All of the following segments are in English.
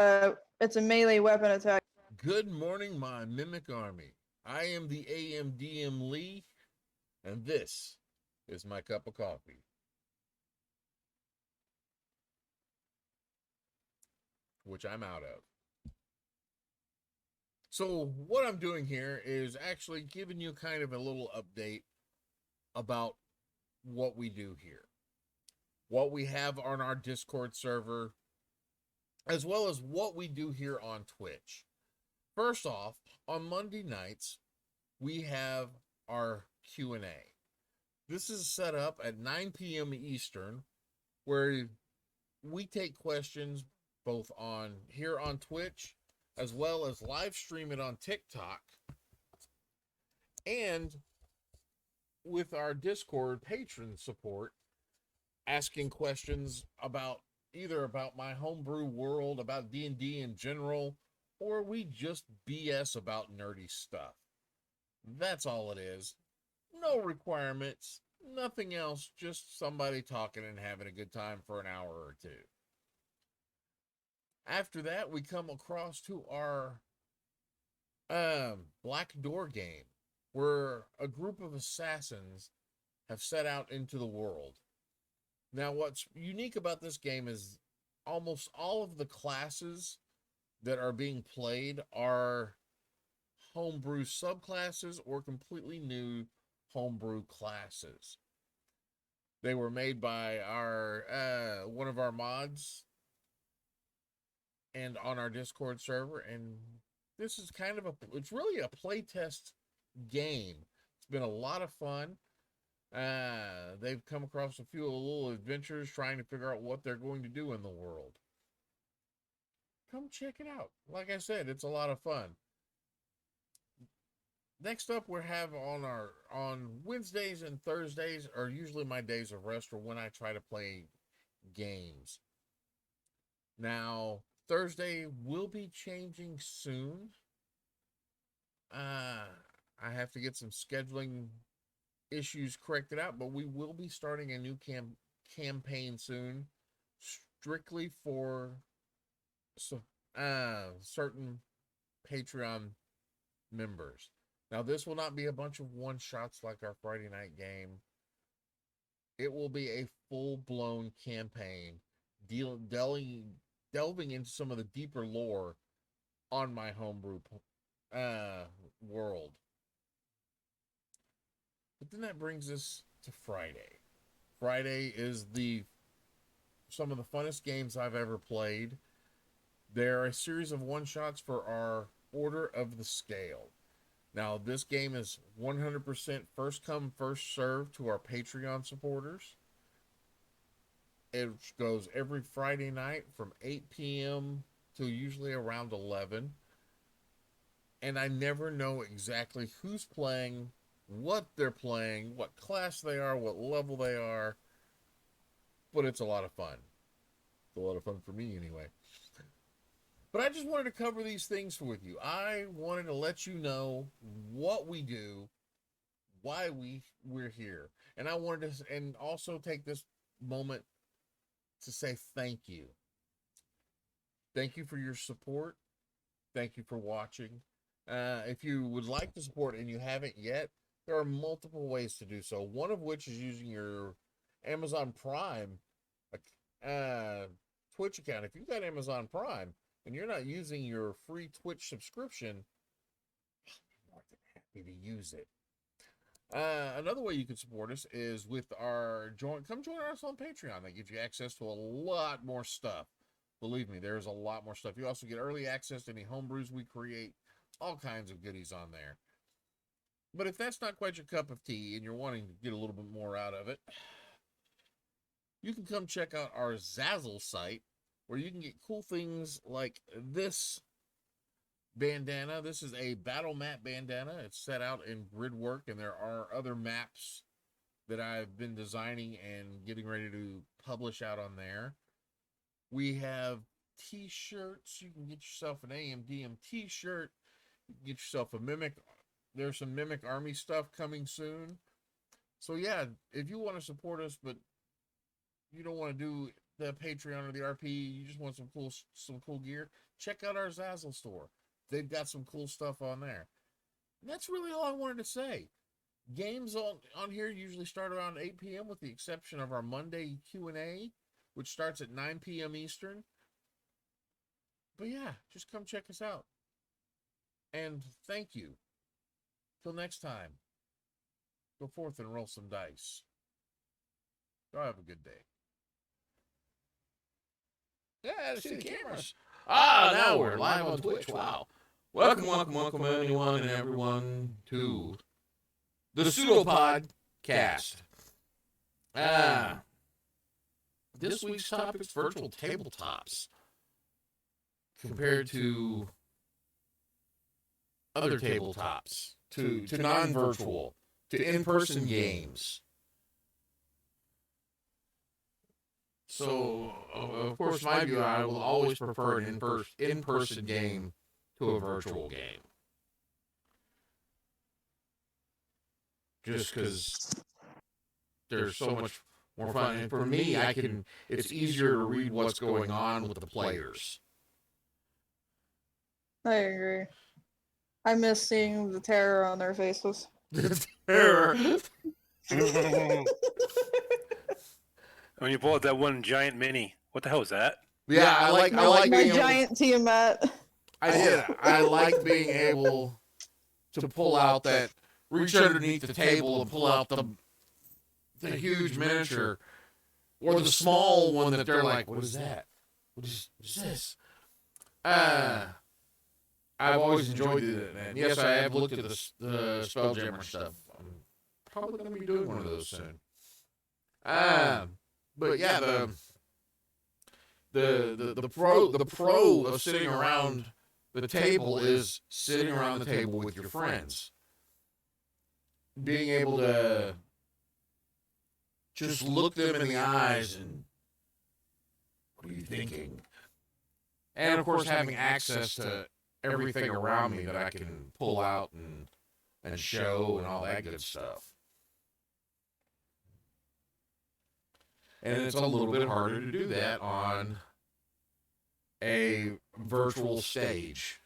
It's a melee weapon attack. Good morning, my mimic army. I am the AMDM Lee, and this is my cup of coffee, which I'm out of. So, what I'm doing here is actually giving you kind of a little update about what we do here, what we have on our Discord server, as well as what we do here on Twitch. First off, on Monday nights, we have our Q&A. This is set up at 9 p.m. Eastern, where we take questions both on here on Twitch as well as live stream it on TikTok, and with our Discord patron support, asking questions about either about my homebrew world, about D&D in general, or we just BS about nerdy stuff. That's all it is. No requirements, nothing else, just somebody talking and having a good time for an hour or two. After that, we come across to our Black Door game, where a group of assassins have set out into the world. Now, what's unique about this game is almost all of the classes that are being played are homebrew subclasses or completely new homebrew classes. They were made by our one of our mods and on our Discord server, and this is kind of it's really a playtest game. It's been a lot of fun. They've come across a few little adventures trying to figure out what they're going to do in the world. Come check it out. Like I said, it's a lot of fun. Next up, we have on Wednesdays and Thursdays are usually my days of rest or when I try to play games. Now, Thursday will be changing soon. I have to get some scheduling issues corrected out, but we will be starting a new campaign soon, strictly for certain Patreon members. Now, this will not be a bunch of one shots like our Friday night game. It will be a full blown campaign, delving into some of the deeper lore on my homebrew world. But then that brings us to Friday. Friday is some of the funnest games I've ever played. They're a series of one shots for our Order of the Scale. Now, this game is 100% first come, first serve to our Patreon supporters. It goes every Friday night from 8 p.m. to usually around 11. And I never know exactly who's playing, what they're playing, what class they are, what level they are. But it's a lot of fun. It's a lot of fun for me anyway. But I just wanted to cover these things with you. I wanted to let you know what we do, why we're here. And I wanted to and also take this moment to say thank you. Thank you for your support. Thank you for watching. If you would like to support and you haven't yet, there are multiple ways to do so. One of which is using your Amazon Prime Twitch account. If you've got Amazon Prime and you're not using your free Twitch subscription, I'm more than happy to use it. Another way you can support us is with our come join us on Patreon. That gives you access to a lot more stuff. Believe me, there's a lot more stuff. You also get early access to any homebrews we create, all kinds of goodies on there. But if that's not quite your cup of tea and you're wanting to get a little bit more out of it, you can come check out our Zazzle site, where you can get cool things like this bandana. This is a battle map bandana. It's set out in grid work, and there are other maps that I've been designing and getting ready to publish out on there. We have t-shirts. You can get yourself an AMDM t-shirt. You can get yourself a Mimic. There's some Mimic Army stuff coming soon. So yeah, if you want to support us, but you don't want to do the Patreon or the RP, you just want some cool gear, check out our Zazzle store. They've got some cool stuff on there. And that's really all I wanted to say. Games on here usually start around 8 p.m. with the exception of our Monday Q&A, which starts at 9 p.m. Eastern. But yeah, just come check us out. And thank you. Till next time, go forth and roll some dice. Y'all have a good day. Yeah, see the cameras. Now we're live on Twitch. Wow. Welcome anyone and everyone to the Pseudopod-Cast. This week's topic is virtual tabletops compared to other tabletops, to non-virtual, to in-person games. So, of course, my view, I will always prefer an in-person game to a virtual game. Just because there's so much more fun. And for me, it's easier to read what's going on with the players. I agree. I miss seeing the terror on their faces. The terror. When you pull out that one giant mini, what the hell is that? Yeah, I like my being giant Tiamat. I like being able to pull out that, reach underneath the table and pull out the huge miniature, or the small one that they're like, what is that? What is this? I've always enjoyed it, and yes, I have looked at the Spelljammer stuff. I'm probably going to be doing one of those soon. But yeah, the pro of sitting around the table is sitting around the table with your friends, being able to just look them in the eyes and, what are you thinking? And of course, having access to everything around me that I can pull out and show and all that good stuff. And it's a little bit harder to do that on a virtual stage.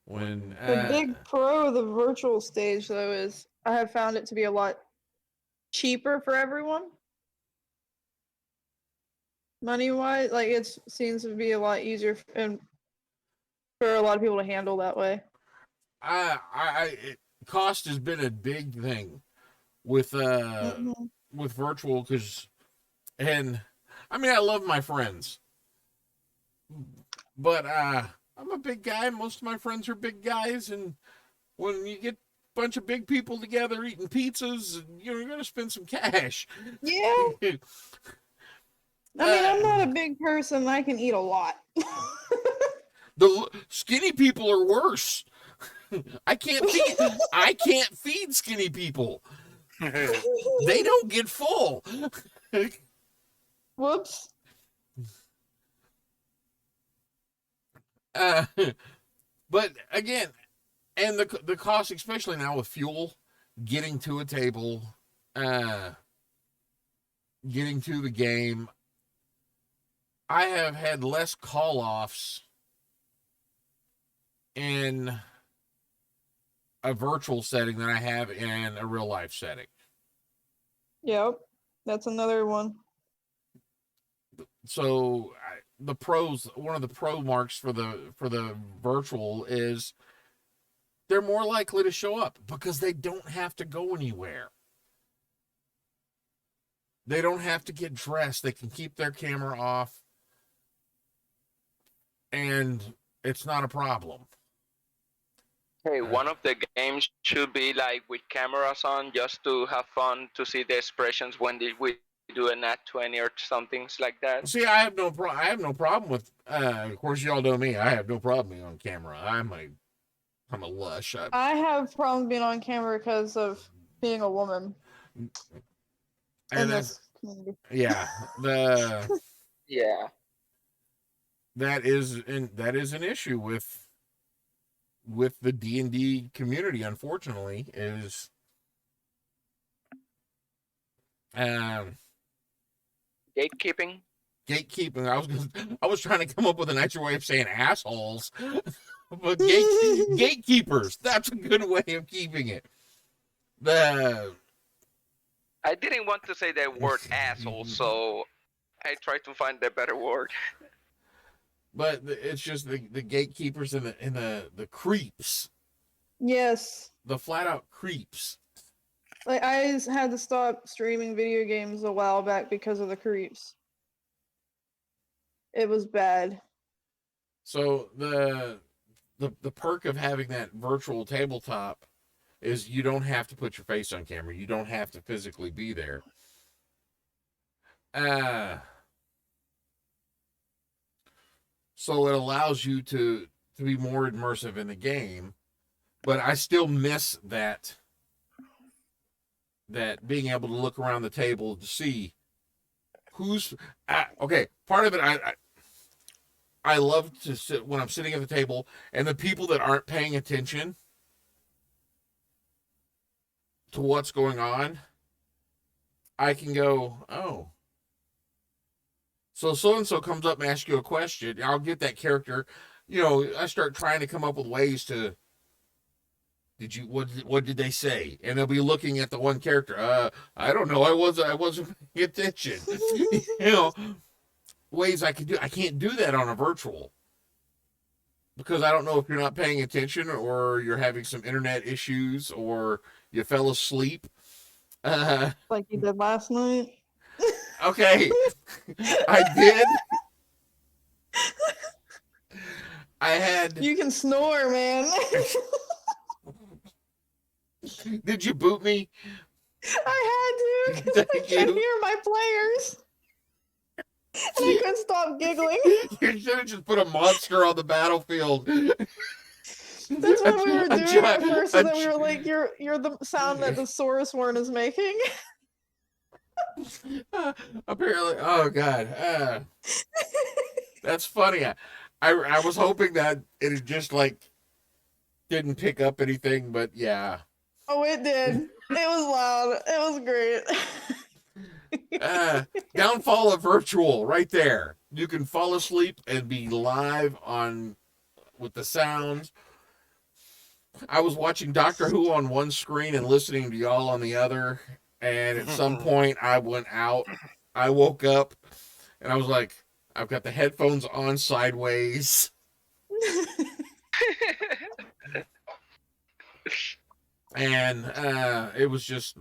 When The big pro of the virtual stage, though, is I have found it to be a lot cheaper for everyone. Money-wise, like it seems to be a lot easier and for a lot of people to handle that way. Cost has been a big thing with virtual, because, and I mean, I love my friends, but I'm a big guy. Most of my friends are big guys, and when you get a bunch of big people together eating pizzas, you're going to spend some cash. Yeah. I mean, I'm not a big person. I can eat a lot. The skinny people are worse. I can't feed skinny people. They don't get full. Whoops. But again, and the cost, especially now with fuel, getting to a table, getting to the game. I have had less call-offs in a virtual setting than I have in a real-life setting. Yep, that's another one. So the pros, one of the pro marks for the virtual is they're more likely to show up because they don't have to go anywhere. They don't have to get dressed. They can keep their camera off, and it's not a problem. Hey, one of the games should be like with cameras on, just to have fun, to see the expressions when we do a nat 20 or something like that. See, I have no problem with. Of course, y'all know me. I have no problem being on camera. I'm a lush. I have problems being on camera because of being a woman. And this community. Yeah, Yeah. that is an issue with the D&D community. Unfortunately, is Um, Gatekeeping. Gatekeeping. I was trying to come up with a nicer way of saying assholes, but gatekeepers. That's a good way of keeping it. I didn't want to say the word asshole, so I tried to find a better word. But it's just the gatekeepers and the creeps, Yes. the flat out creeps. Like, I had to stop streaming video games a while back because of the creeps. It was bad. So the perk of having that virtual tabletop is you don't have to put your face on camera. You don't have to physically be there. So it allows you to be more immersive in the game, but I still miss that being able to look around the table to see who's okay. Part of it, I love to sit when I'm sitting at the table and the people that aren't paying attention to what's going on, I can go, oh. So and so comes up and asks you a question. I'll get that character. You know, I start trying to come up with ways to. What did they say? And they'll be looking at the one character. I don't know. I wasn't paying attention. You know, ways I can do. I can't do that on a virtual because I don't know if you're not paying attention or you're having some internet issues or you fell asleep. Like you did last night. Okay, I did. I had. You can snore, man. Did you boot me? I had to, 'cause I Thank could you. hear my players. And I couldn't stop giggling. You should have just put a monster on the battlefield. That's what we were doing at first, and then we a were like, you're the sound that the Saurus worm is making. Apparently, oh god, that's funny. I was hoping that it had just like didn't pick up anything, but yeah. Oh, it did. It was loud. It was great. Downfall of virtual, right there. You can fall asleep and be live on with the sounds. I was watching Doctor Who on one screen and listening to y'all on the other. And at some point, I went out. I woke up, and I was like, I've got the headphones on sideways. And it was just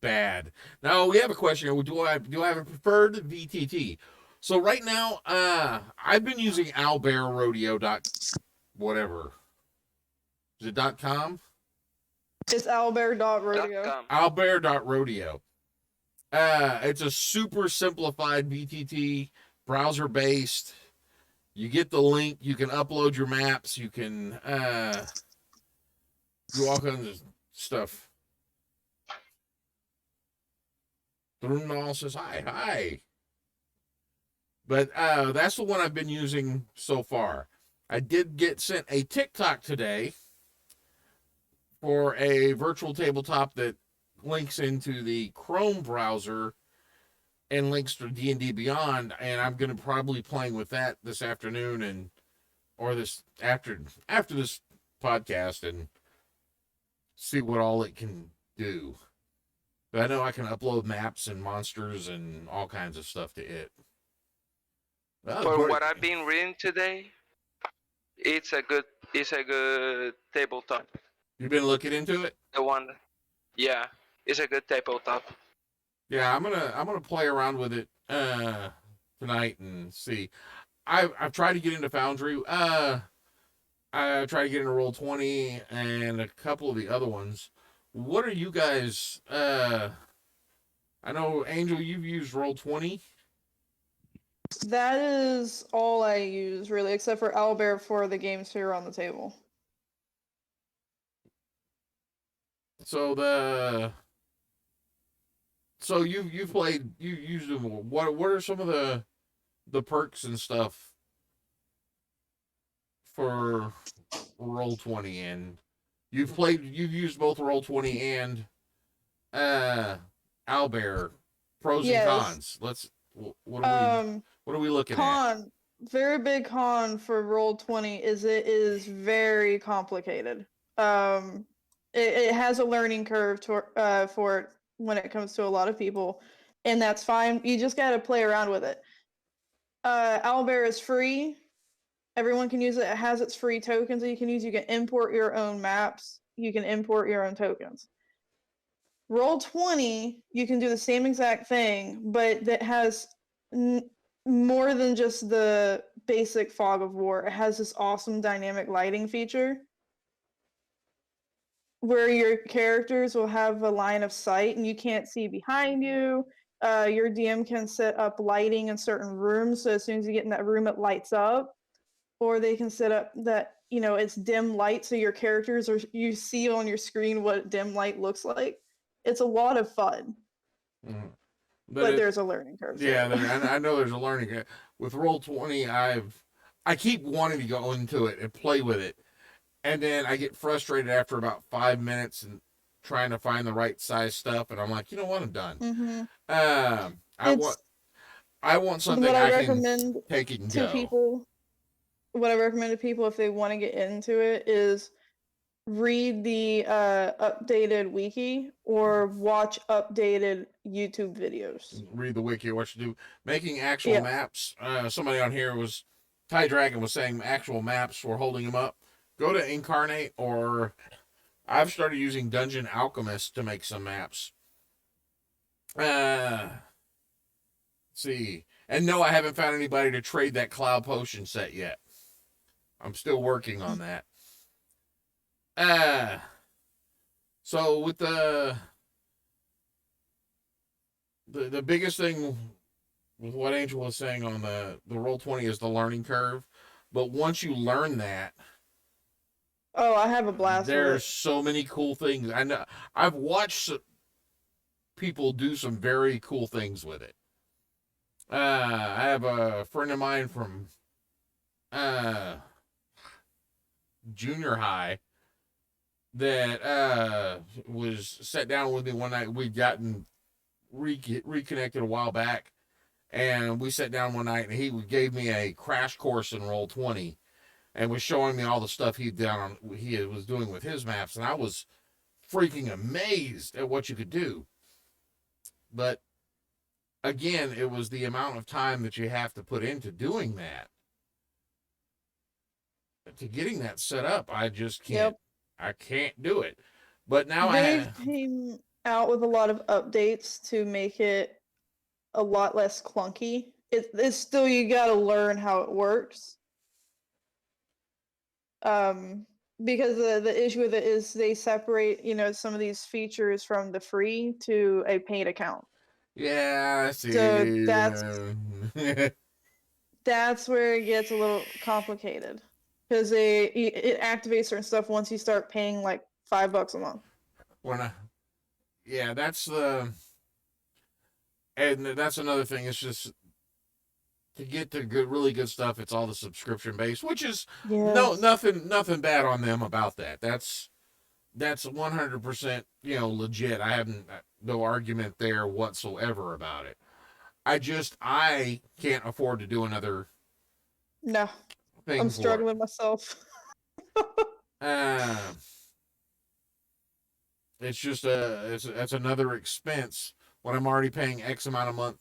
bad. Now, we have a question. Do I have a preferred VTT? So right now, I've been using owlbearrodeo. Whatever. Is it .com? It's owlbear.rodeo. Owlbear.rodeo. It's a super simplified VTT, browser based. You get the link, you can upload your maps, you can do all kinds of stuff. Drunal says hi. But that's the one I've been using so far. I did get sent a TikTok today for a virtual tabletop that links into the Chrome browser and links to D&D Beyond, and I'm going to probably playing with that this afternoon or this after this podcast and see what all it can do. But I know I can upload maps and monsters and all kinds of stuff to it. For what I've been reading today, it's a good tabletop. You've been looking into it? The one, yeah, it's a good tabletop. Yeah, I'm gonna play around with it tonight and see. I've tried to get into Foundry. I tried to get into Roll20 and a couple of the other ones. What are you guys? I know Angel, you've used Roll20. That is all I use, really, except for Owlbear for the games here on the table. So you've played, you used them. What are some of the perks and stuff for Roll20? And you've used both Roll20 and Owlbear. pros and Yes. cons. What are we looking at? Very big con for Roll20 is it is very complicated. It has a learning curve for it when it comes to a lot of people, and that's fine. You just got to play around with it. Owlbear is free. Everyone can use it. It has its free tokens that you can use. You can import your own maps. You can import your own tokens. Roll20, you can do the same exact thing, but that has more than just the basic fog of war. It has this awesome dynamic lighting feature where your characters will have a line of sight and you can't see behind you. Your DM can set up lighting in certain rooms, so as soon as you get in that room, it lights up. Or they can set up that, it's dim light, so your characters you see on your screen what dim light looks like. It's a lot of fun. Mhm. But there's a learning curve. Yeah, I know there's a learning curve. With Roll20, I keep wanting to go into it and play with it, and then I get frustrated after about 5 minutes and trying to find the right size stuff, and I'm like, you know what, I'm done. Mm-hmm. I want something what I can recommend take it and to go. people. What I recommend to people if they want to get into it is read the updated wiki or watch updated YouTube videos. Read the wiki, what you do. Making actual maps. Somebody on here Ty Dragon was saying actual maps, we're holding them up. Go to Incarnate, or I've started using Dungeon Alchemist to make some maps. Let's see. And no, I haven't found anybody to trade that Cloud Potion set yet. I'm still working on that. So with the biggest thing with what Angel was saying on the Roll20 is the learning curve. But once you learn that, I have a blast with it. there's so many cool things. I know I've watched people do some very cool things with it. I have a friend of mine from junior high that was sat down with me one night. We'd gotten reconnected a while back, and we sat down one night, and he gave me a crash course in Roll20 and was showing me all the stuff he was doing with his maps, and I was freaking amazed at what you could do. But again, it was the amount of time that you have to put into doing that. To getting that set up, I just can't. Yep. I can't do it. But now they came out with a lot of updates to make it a lot less clunky. It's still, you got to learn how it works. Because the issue with it is they separate, some of these features from the free to a paid account. Yeah, I see. So that's where it gets a little complicated. Because it activates certain stuff once you start paying like $5 a month. And that's another thing. It's just to get to really good stuff. It's all the subscription base, which is nothing bad on them about that. That's 100% legit. I have no argument there whatsoever about it. I can't afford to do another. No. I'm struggling myself. It's just it's another expense when I'm already paying X amount a month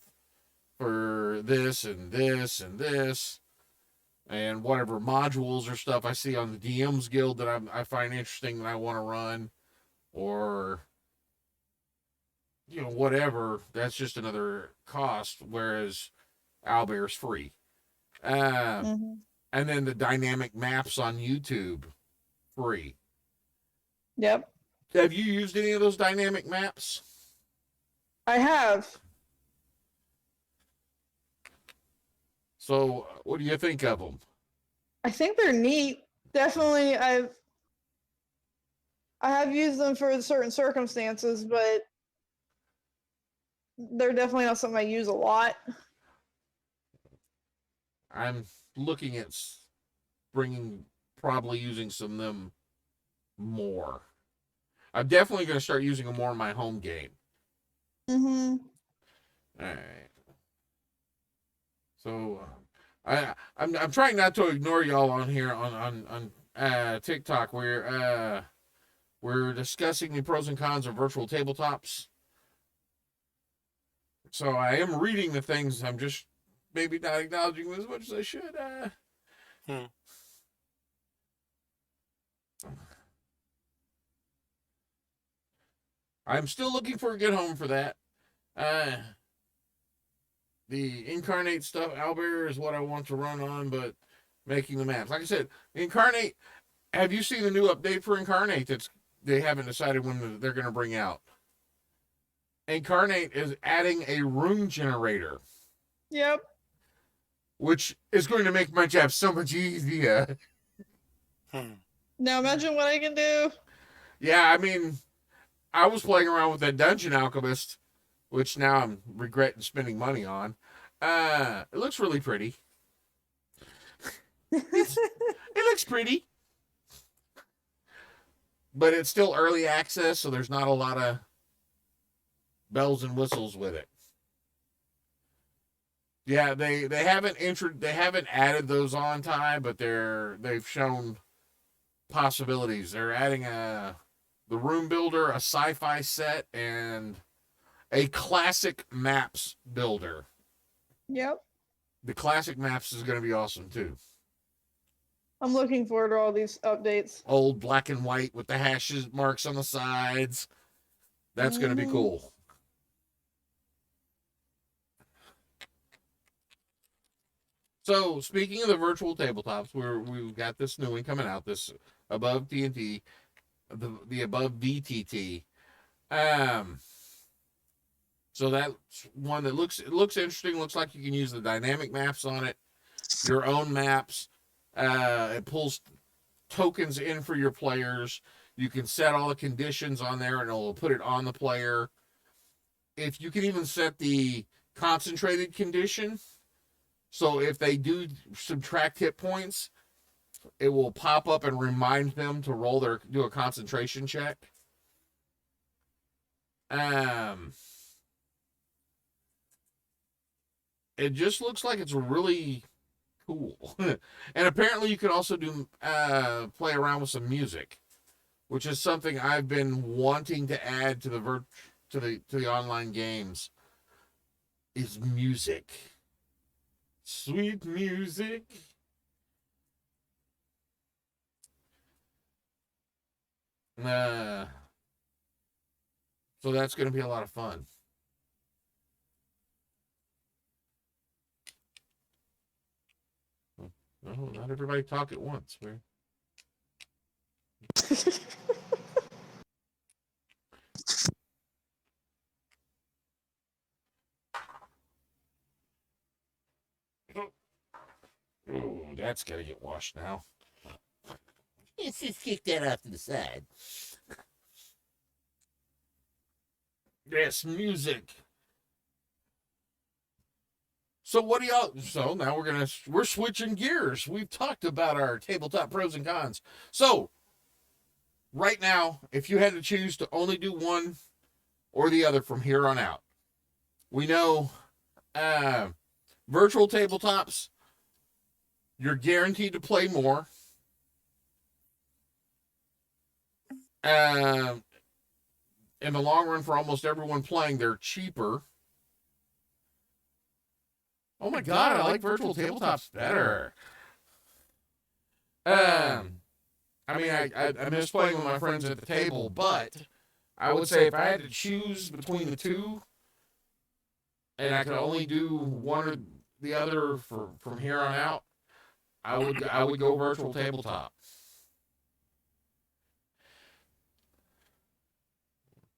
for this and this and this and whatever modules or stuff I see on the DM's Guild that I find interesting that I want to run, or whatever. That's just another cost, whereas Owlbear's free. And then the dynamic maps on YouTube, free. Yep. Have you used any of those dynamic maps? I have. So, what do you think of them? I think they're neat. Definitely, I have used them for certain circumstances, but they're definitely not something I use a lot. I'm looking at probably using some of them more. I'm definitely going to start using them more in my home game. All right. So, I'm trying not to ignore y'all on here on TikTok. We're discussing the pros and cons of virtual tabletops. So I am reading the things. I'm just maybe not acknowledging them as much as I should. I'm still looking for a good home for that. The Incarnate stuff, Owlbear, is what I want to run on, but making the maps. Like I said, Incarnate, have you seen the new update for Incarnate they haven't decided when they're going to bring out? Incarnate is adding a room generator. Yep. Which is going to make my job so much easier. Now imagine what I can do. Yeah, I mean, I was playing around with that Dungeon Alchemist, which now I'm regretting spending money on. It looks really pretty. It looks pretty. But it's still early access, so there's not a lot of bells and whistles with it. Yeah, they haven't added those on time, but they've shown possibilities. They're adding the room builder, a sci-fi set, and a classic maps builder. Yep. The classic maps is going to be awesome too. I'm looking forward to all these updates. Old black and white with the hashes marks on the sides. That's going to be cool. So, speaking of the virtual tabletops, we've got this new one coming out, this Above TNT, the Above VTT. So that's one that looks interesting. Looks like you can use the dynamic maps on it, your own maps. It pulls tokens in for your players. You can set all the conditions on there, and it'll put it on the player. If you can even set the concentrated condition. So if they do subtract hit points, it will pop up and remind them to do a concentration check. It just looks like it's really cool. And apparently you can also play around with some music, which is something I've been wanting to add to the online games. Is music. Sweet music. So that's going to be a lot of fun. No, not everybody talk at once. Oh, that's got to get washed now. Let's just kick that off to the side. Yes, music. So what do y'all? So now we're switching gears. We've talked about our tabletop pros and cons. So right now, if you had to choose to only do one or the other from here on out, we know virtual tabletops, you're guaranteed to play more. In the long run, for almost everyone playing, they're cheaper. Oh my god, I like virtual tabletops better. I mean, I miss playing with my friends at the table, but I would say if I had to choose between the two, and I could only do one or the other from here on out, I would go virtual tabletop.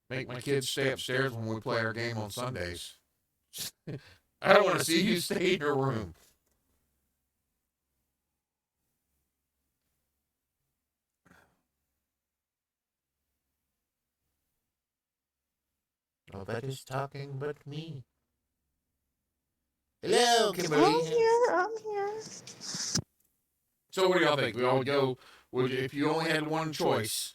Make my kids stay upstairs when we play our game on Sundays. I don't want to see you stay in your room. Nobody's talking but me. Hello, Kimberly. I'm here. So what do y'all think? We all go, if you only had one choice,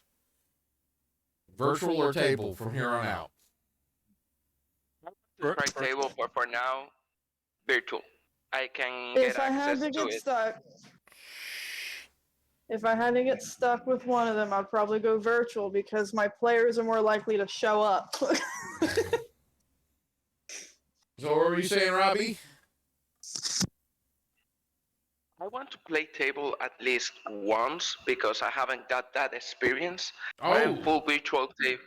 virtual or table from here on out? strike table, but for now, virtual. I can If get I had access to to get it. stuck, if I had to get stuck with one of them, I'd probably go virtual because my players are more likely to show up. So what were you saying, Robbie? I want to play table at least once because I haven't got that experience. I am Oh, full virtual table.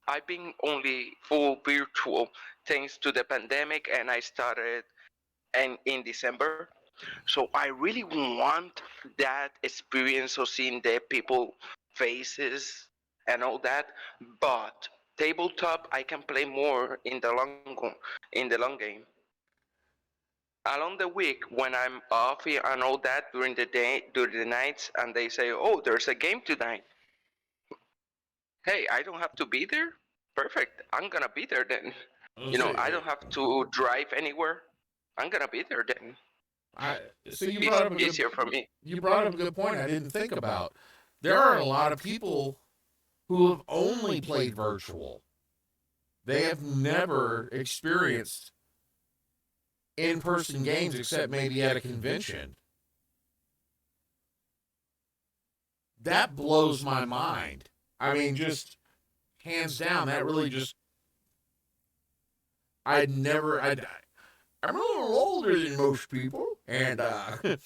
I've been only full virtual thanks to the pandemic, and I started in December. So I really want that experience of seeing the people faces and all that. But tabletop, I can play more in the long game. Along the week when I'm off and all that during the day, during the nights, and they say, "Oh, there's a game tonight." Hey, I don't have to be there. Perfect. I'm gonna be there then. I don't have to drive anywhere. I'm gonna be there then. I so you It's brought up a good easier for me. you brought up a good point I didn't think about. There are a lot of people who have only played virtual. They have never experienced in-person games except maybe at a convention. That blows my mind. I mean, just hands down, that really just I'm a little older than most people, and Dad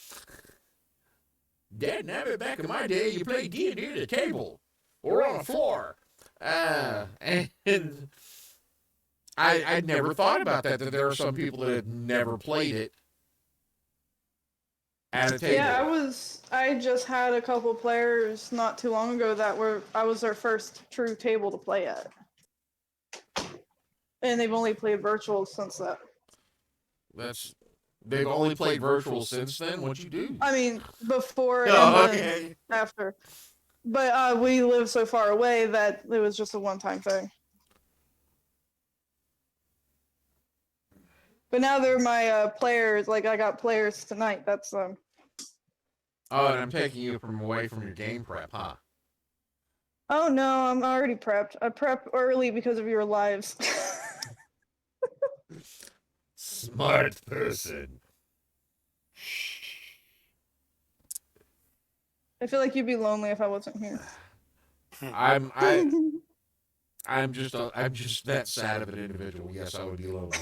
and I, back in my day, you played D&D at a table or on a floor, and I'd never thought about that there are some people that had never played it at a table. Yeah, I just had a couple players not too long ago I was their first true table to play at. And they've only played virtual since that. They've only played virtual since then. What'd you do? I mean, before and okay. then after. But we live so far away that it was just a one-time thing. But now they're my players. Like, I got players tonight. That's Oh, and I'm taking you away from your game prep, huh? Oh no, I'm already prepped. I prep early because of your lives. Smart person. I feel like you'd be lonely if I wasn't here. I'm just that sad of an individual. Yes, I would be lonely.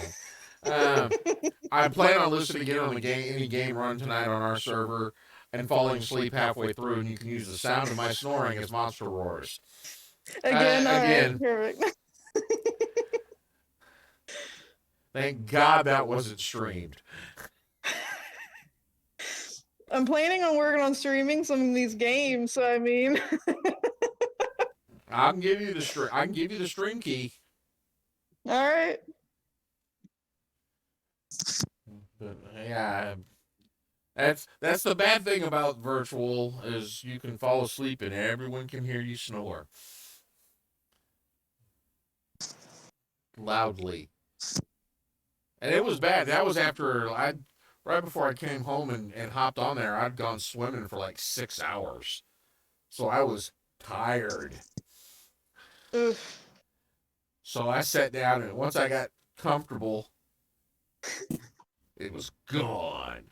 I plan on listening in on any game run tonight on our server and falling asleep halfway through, and you can use the sound of my snoring as monster roars. Again. Again. Perfect. Thank God that wasn't streamed. I'm planning on working on streaming some of these games, so I mean. I can give you the stream key. All right. But yeah, that's the bad thing about virtual is you can fall asleep and everyone can hear you snore loudly. And it was bad. That was after right before I came home and hopped on there. I'd gone swimming for like 6 hours, so I was tired. Oof. So I sat down, and once I got comfortable, it was gone.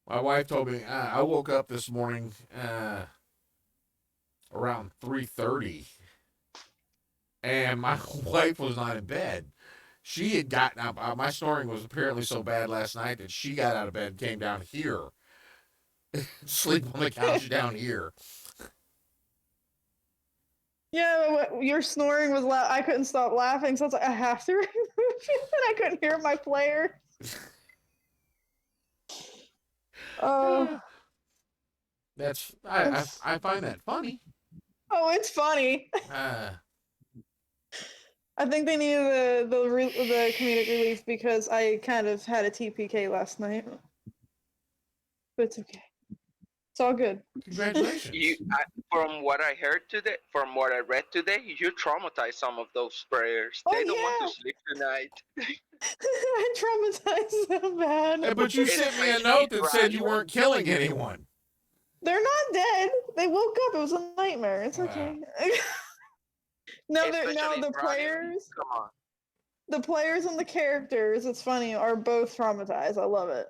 My wife told me I woke up this morning around 3:30, and my wife was not in bed. She had gotten up. My snoring was apparently so bad last night that she got out of bed and came down here, sleep on the couch down here. Yeah, your snoring was loud. I couldn't stop laughing, so I was like, I have to remove it. I couldn't hear my player. Oh. I find that funny. Oh, it's funny. I think they needed the comedic relief because I kind of had a TPK last night. But it's okay. It's all good. Congratulations. From what I read today, you traumatized some of those players. Oh, They don't want yeah. to sleep tonight. I traumatized them bad. Yeah, but you sent me a note that said you weren't killing anyone. They're not dead. They woke up. It was a nightmare. It's okay. Now the Especially players. Come on. The players and the characters, it's funny, are both traumatized. I love it.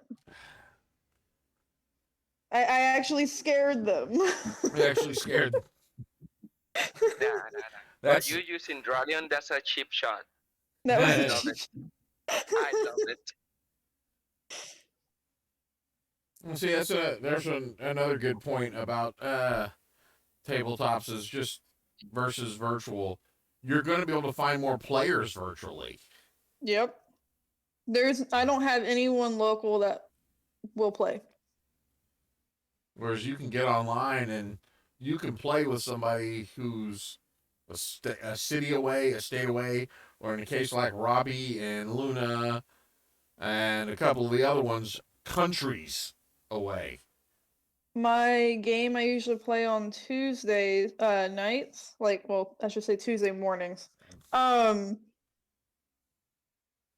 I actually scared them. It actually scared. Nah. That's But you using Dralion, that's a cheap shot. That was I a love cheap- it. I love it. see. There's another good point about tabletops is just versus virtual. You're going to be able to find more players virtually. Yep. I don't have anyone local that will play. Whereas you can get online and you can play with somebody who's a city away, a state away, or in a case like Robbie and Luna and a couple of the other ones, countries away. My game I usually play on Tuesday nights, I should say Tuesday mornings. I'm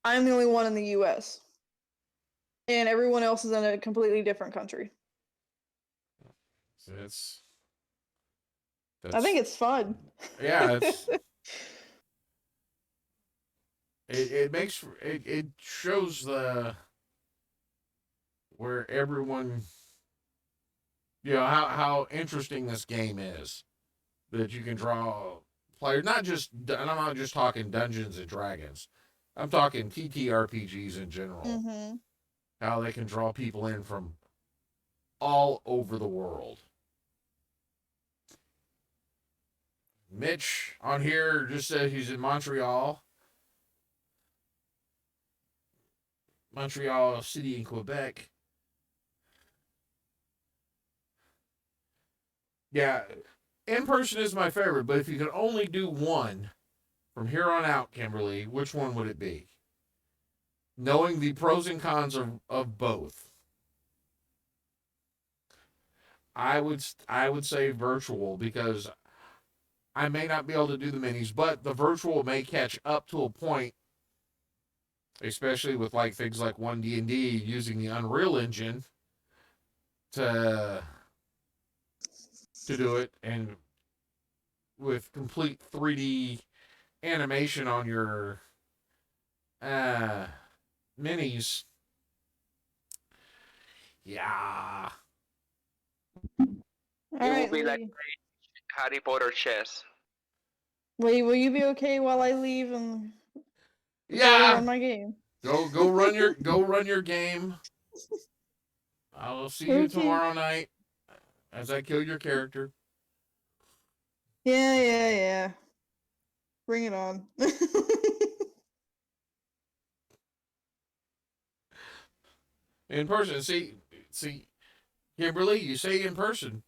the only one in the US. And everyone else is in a completely different country. So I think it's fun. Yeah, it shows where everyone, how interesting this game is, that you can draw players, and I'm not just talking Dungeons and Dragons, I'm talking TTRPGs in general. Mm-hmm. How they can draw people in from all over the world. Mitch on here just said he's in Montreal City in Quebec. Yeah, in person is my favorite, but if you could only do one from here on out, Kimberly, which one would it be? Knowing the pros and cons of both, I would say virtual, because I may not be able to do the minis, but the virtual may catch up to a point, especially with like things like 1D&D using the Unreal Engine to do it, and with complete 3D animation on your minis. Yeah. All It right, will be like Lee. Harry Potter chess. Lee, will you be okay while I leave and go Yeah. run my game? Go run your game. I'll see you Okay. tomorrow night as I kill your character. Yeah. Bring it on. In person. See, Kimberly, you say in person,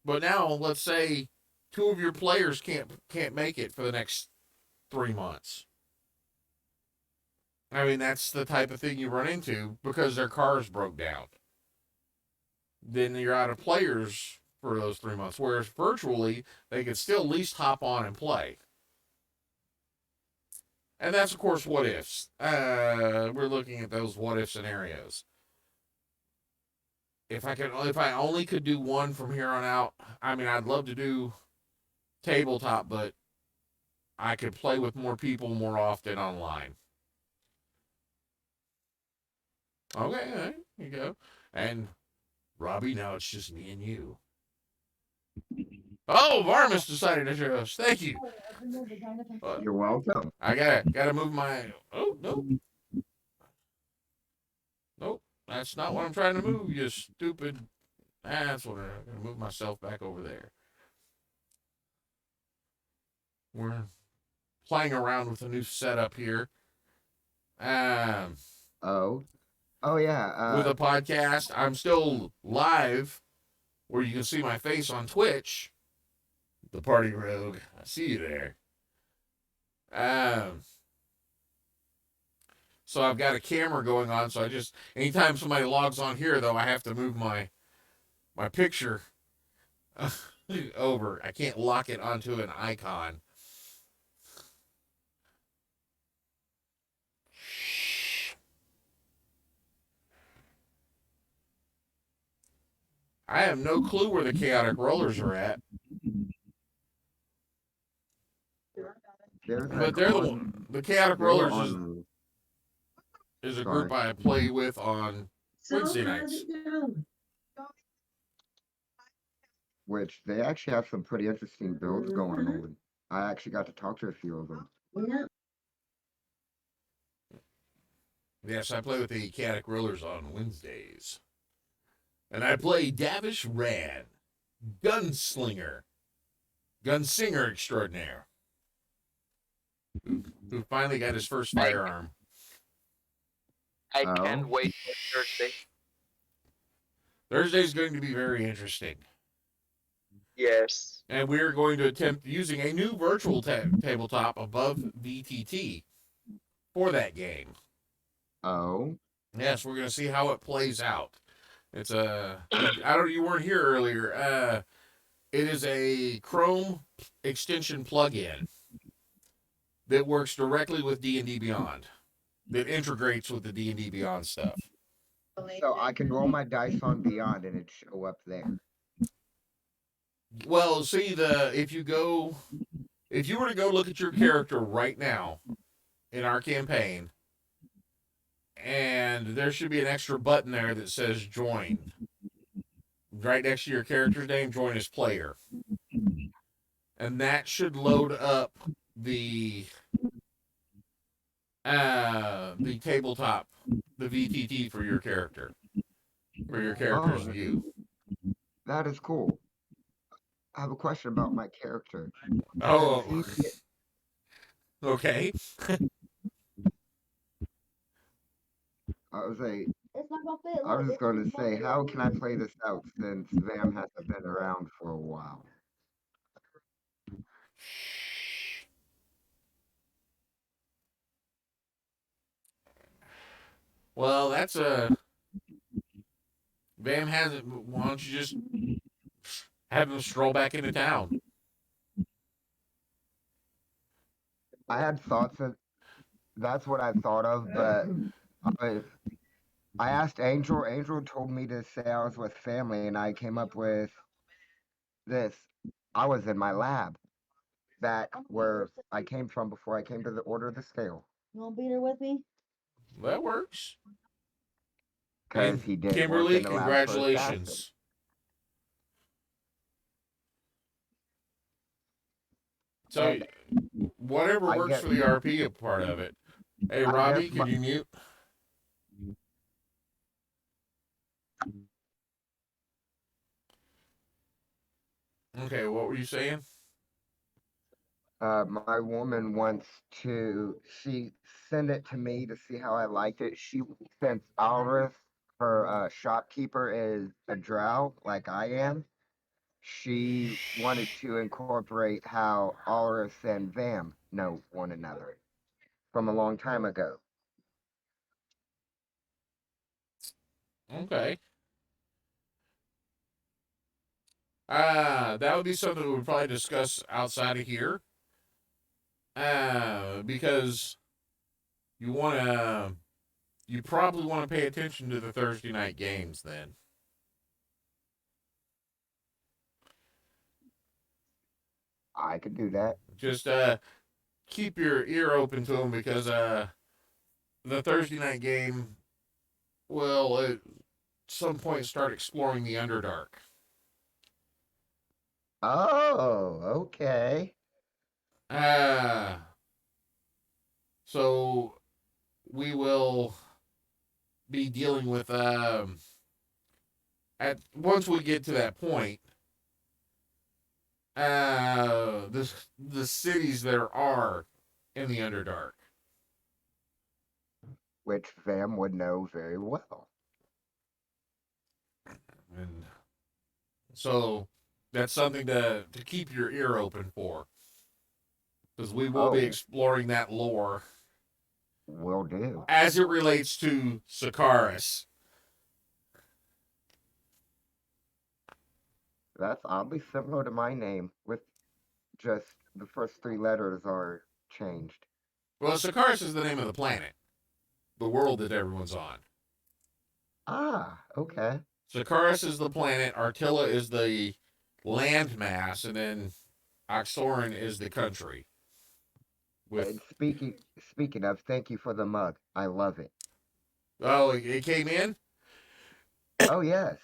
but now let's say two of your players can't make it for the next 3 months. I mean, that's the type of thing you run into because their cars broke down. Then you're out of players for those 3 months. Whereas virtually, they could still at least hop on and play. And that's, of course, what ifs. We're looking at those what if scenarios. If I only could do one from here on out, I mean, I'd love to do tabletop, but I could play with more people more often online. Okay, all right, here you go. And Robbie, now it's just me and you. Oh, Varmus decided to show us. Thank you. You're welcome. I gotta move my. Oh no. Nope, that's not what I'm trying to move. You stupid. That's what I'm gonna move myself back over there. We're playing around with a new setup here. Oh yeah. With a podcast, I'm still live, where you can see my face on Twitch. The Party Rogue, I see you there. So I've got a camera going on, so anytime somebody logs on here, though, I have to move my picture over. I can't lock it onto an icon. I have no clue where the chaotic rollers are at. But they're the chaotic rollers. is a Sorry. group I play with on Wednesday nights. Which they actually have some pretty interesting builds going on. I actually got to talk to a few of them. Yes, I play with the Chaotic Rollers on Wednesdays. And I play Davish Rad, Gunslinger, Gunsinger Extraordinaire, who finally got his first firearm. I Oh. can't wait for Thursday. Thursday's going to be very interesting. Yes. And we're going to attempt using a new virtual tabletop above VTT for that game. Oh. Yes, we're going to see how it plays out. It's you weren't here earlier. It is a Chrome extension plugin that works directly with D&D Beyond, that integrates with the D&D Beyond stuff. So I can roll my dice on Beyond and it show up there. Well, see, if you were to go look at your character right now in our campaign, and there should be an extra button there that says join. Right next to your character's name, join as player. And that should load up the tabletop, the VTT for your character. For your character's view. That is cool. I have a question about my character. Oh. Okay. I was just going to say, how can I play this out since Vam hasn't been around for a while? Well, that's Vam hasn't. Why don't you just have him stroll back into town? I had thoughts of that's what I thought of, but I asked Angel. Angel told me to say I was with family, and I came up with this. I was in my lab, back where I came from before I came to the Order of the Scale. You want to be there with me? That works. Because he did. Kimberly, work in the lab for assassin. congratulations. So, whatever works for the RP part of it. Hey, Robbie, can you mute? Okay, what were you saying? My woman wants she sent it to me to see how I liked it. Since Alris, her shopkeeper, is a drow like I am, she wanted to incorporate how Alris and Vam know one another from a long time ago. Okay. That would be something we'd probably discuss outside of here. Because you probably want to pay attention to the Thursday night games then. I could do that. Just keep your ear open to them because the Thursday night game will at some point start exploring the Underdark. Oh, okay. So we will be dealing with once we get to that point, the cities there are in the Underdark, Which Vam would know very well. and so that's something to keep your ear open for, because we will be exploring that lore. Will do. As it relates to Sakaris. That's oddly similar to my name, with just the first 3 letters are changed. Well, Sakaris is the name of the planet, the world that everyone's on. Ah, okay. Sakaris is the planet, Artilla is the landmass, and then Oxorin is the country. And speaking of, thank you for the mug. I love it. Oh, it came in? Oh yes,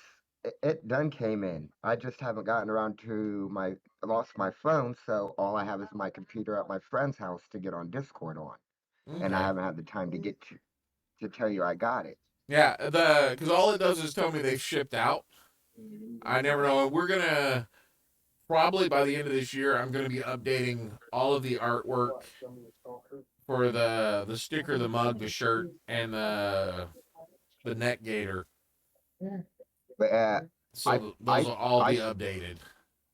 it done came in. I just haven't gotten around to I lost my phone, so all I have is my computer at my friend's house to get on Discord on, and I Okay. haven't had the time to get to tell you I got it. Yeah, because all it does is tell me they've shipped out. I never know. We're gonna probably by the end of this year, I'm gonna be updating all of the artwork for the sticker, the mug, the shirt, and the neck gator. But I So those I will all I be updated.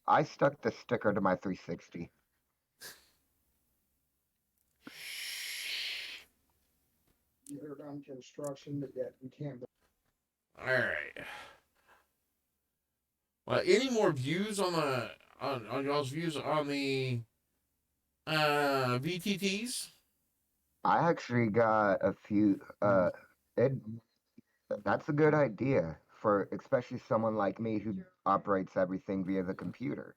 I stuck the sticker to my 360. You're on construction, but yet we can't. All right. Well, any more views on the on y'all's views on the VTTs? I actually got a few. It That's a good idea for especially someone like me who operates everything via the computer.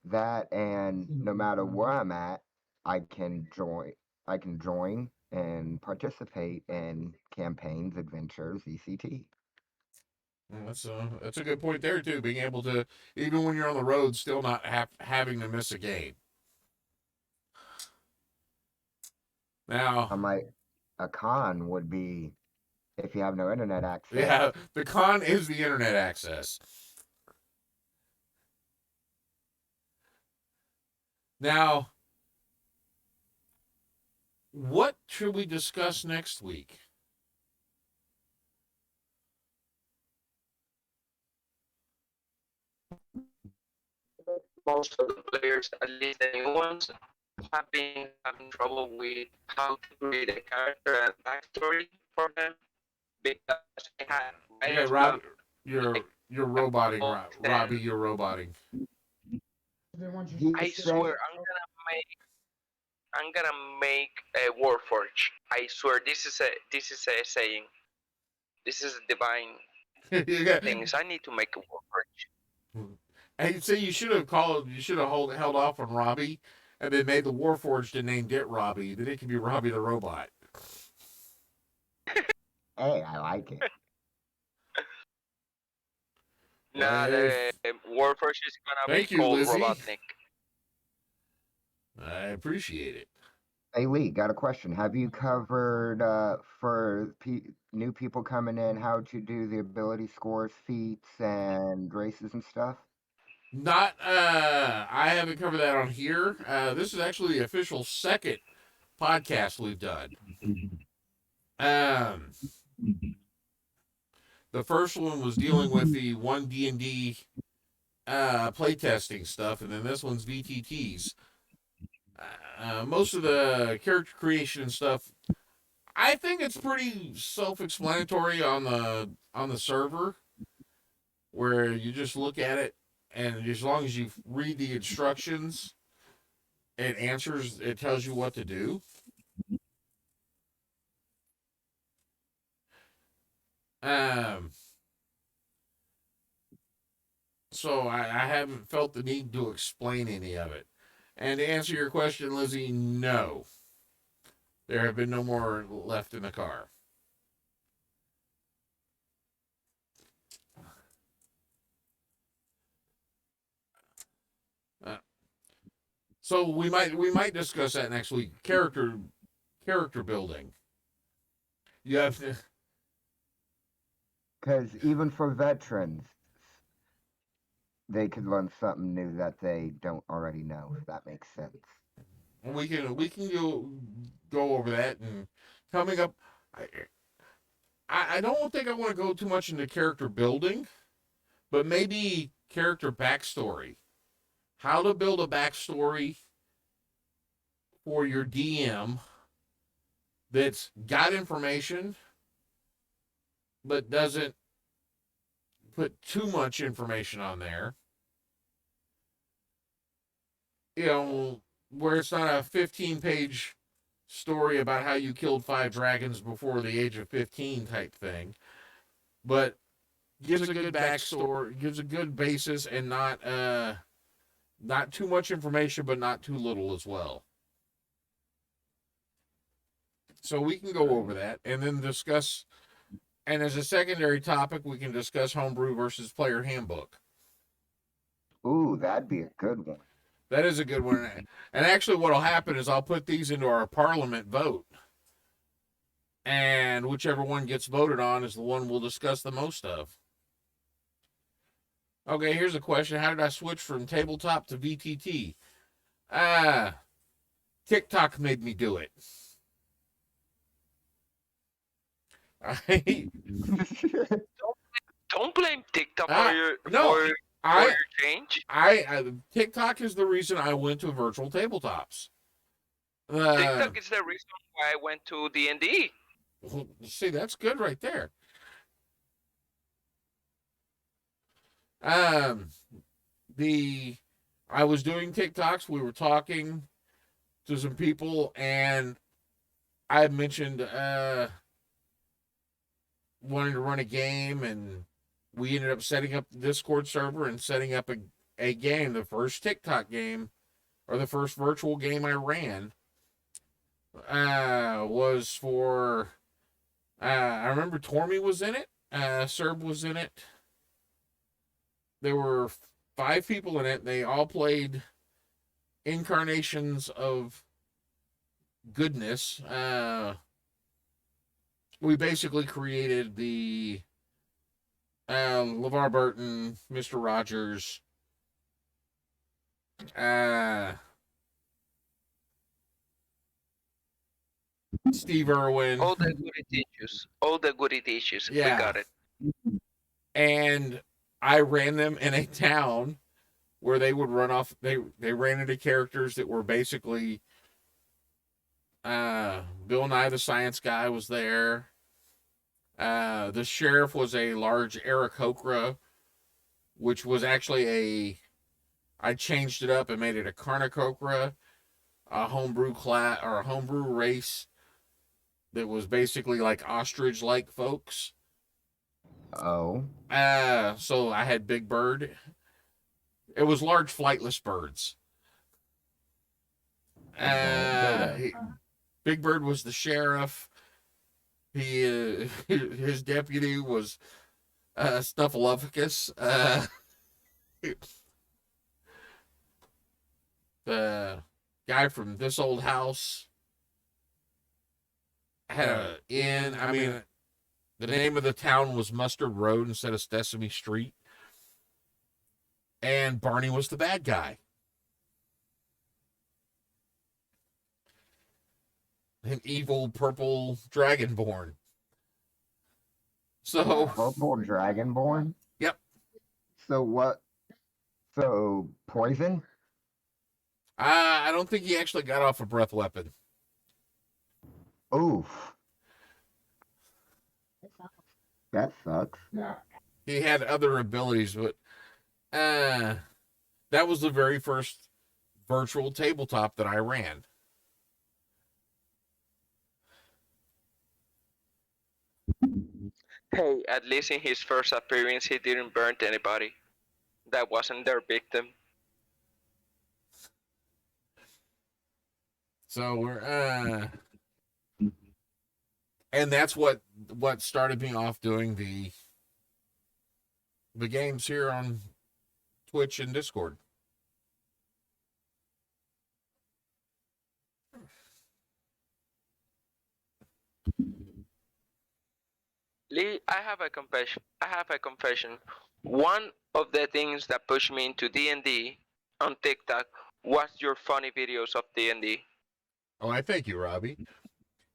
That and no matter where I'm at, I can join. I can join and participate in campaigns, adventures, ECT. Well, that's a good point there too. Being able to even when you're on the road, still not having to miss a game. Now, A con would be if you have no internet access. yeah, the con is the internet access. Now, what should we discuss next week? Most of the players, at least the new ones, have been having trouble with how to create a character and backstory for them because I had Okay, writers Rob, come like you're roboting, and Robbie. You're roboting. I swear I'm gonna make a Warforge. I swear this is a saying. This is divine You got- things. I need to make a Warforge. Hey, see, you should have called. You should have held off on Robbie, and then made the Warforged and named it Robbie. Then it could be Robbie the robot. Hey, I like it. Nah, the Warforge is gonna be Thank you, called Lizzie. Robotnik. I appreciate it. Hey Lee, got a question. Have you covered for new people coming in how to do the ability scores, feats, and races and stuff? Not, I haven't covered that on here. This is actually the official second podcast we've done. Um, the first one was dealing with the one D&D playtesting stuff, and then this one's VTTs. Most of the character creation and stuff, I think it's pretty self-explanatory on the server, where you just look at it, and as long as you read the instructions, it tells you what to do. Um, so I haven't felt the need to explain any of it. And to answer your question, Lizzie, no. There have been no more left in the car. So we might discuss that next week. Character building. You have to. Because even for veterans, they could learn something new that they don't already know, if that makes sense. We can go over that and coming up. I don't think I want to go too much into character building, but maybe character backstory. How to build a backstory for your DM that's got information but doesn't put too much information on there. You know, where it's not a 15-page story about how you killed 5 dragons before the age of 15 type thing, but gives a good backstory, gives a good basis, and not too much information, but not too little as well. So we can go over that and then discuss And as a secondary topic, we can discuss homebrew versus player handbook. Ooh, that'd be a good one. That is a good one. And actually, what will happen is I'll put these into our Parliament vote. And whichever one gets voted on is the one we'll discuss the most of. Okay, here's a question. How did I switch from tabletop to VTT? TikTok made me do it. Don't blame TikTok Ah, for your no, for I your change. TikTok is the reason I went to virtual tabletops. TikTok is the reason why I went to D&D. See, that's good right there. I was doing TikToks. We were talking to some people, and I had mentioned wanting to run a game, and we ended up setting up the Discord server and setting up a game, the first TikTok game, or the first virtual game I ran, was for, I remember Tormy was in it, Serb was in it. There were 5 people in it. They all played incarnations of goodness. We basically created the LeVar Burton, Mr. Rogers, Steve Irwin. All the goody tissues. All the goody tissues. Yeah. We got it. And I ran them in a town where they would run off. They ran into characters that were basically Bill Nye the Science Guy was there. The sheriff was a large Aarakocra, which was actually I changed it up and made it a Carnicocra, a homebrew class or a homebrew race that was basically like ostrich-like folks. Oh. So I had Big Bird. It was large flightless birds. Big Bird was the sheriff. His deputy was Snuffleupagus. The guy from This Old House had an inn. I mean, the name of the town was Mustard Road instead of Sesame Street. And Barney was the bad guy. An evil purple dragonborn. So Purple Dragonborn? Yep. So what? So poison? I don't think he actually got off a breath weapon. Oof. That sucks. He had other abilities, but that was the very first virtual tabletop that I ran. Hey, at least in his first appearance, he didn't burn anybody. That wasn't their victim. So we're and that's what started me off doing the games here on Twitch and Discord. Lee, I have a confession. One of the things that pushed me into D&D on TikTok was your funny videos of D&D. Oh, I thank you, Robbie.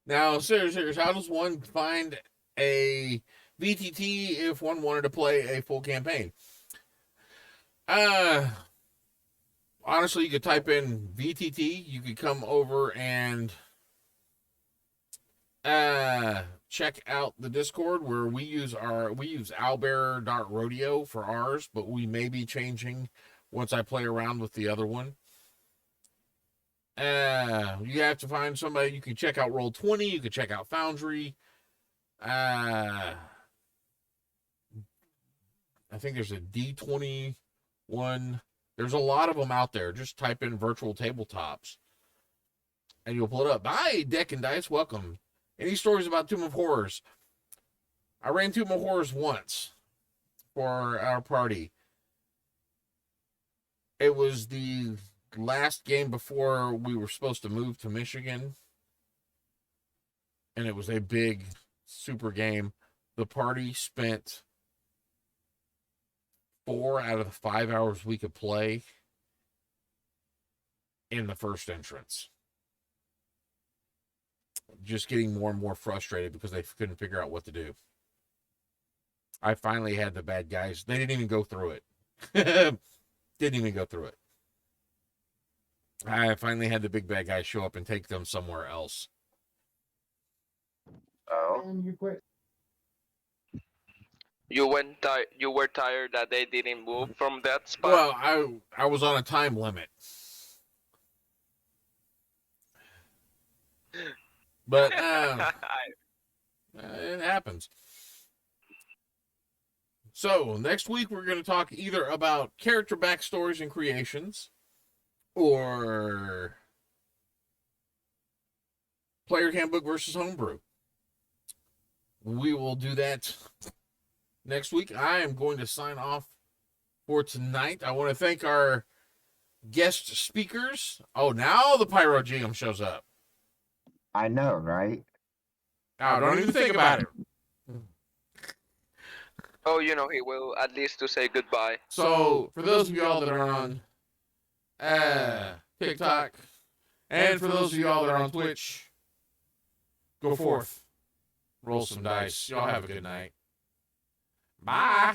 Now, serious, how does one find a VTT if one wanted to play a full campaign? Honestly, you could type in VTT. You could come over and check out the Discord where we use owlbear.rodeo for ours, but we may be changing once I play around with the other one. You have to find somebody. You can check out Roll20. You can check out Foundry. I think there's a D21. There's a lot of them out there. Just type in virtual tabletops and you'll pull it up. Hi, Deck and Dice. Welcome. Any stories about Tomb of Horrors? I ran two more horrors once for our party. It was the last game before we were supposed to move to Michigan. And it was a big, super game. The party spent 4 out of the 5 hours we could play in the first entrance. Just getting more and more frustrated because they couldn't figure out what to do. I finally had the bad guys. They didn't even go through it. Didn't even go through it. I finally had the big bad guys show up and take them somewhere else. Oh. And you quit. You were tired that they didn't move from that spot. Well, I was on a time limit. But it happens. So, next week we're going to talk either about character backstories and creations, or player handbook versus homebrew. We will do that next week. I am going to sign off for tonight. I want to thank our guest speakers. Oh, now the Pyro GM shows up. I know, right? Oh, don't even think about it. Oh, he will at least to say goodbye. So, for those of y'all that are on TikTok, and for those of y'all that are on Twitch, go forth, roll some dice. Y'all have a good night. Bye.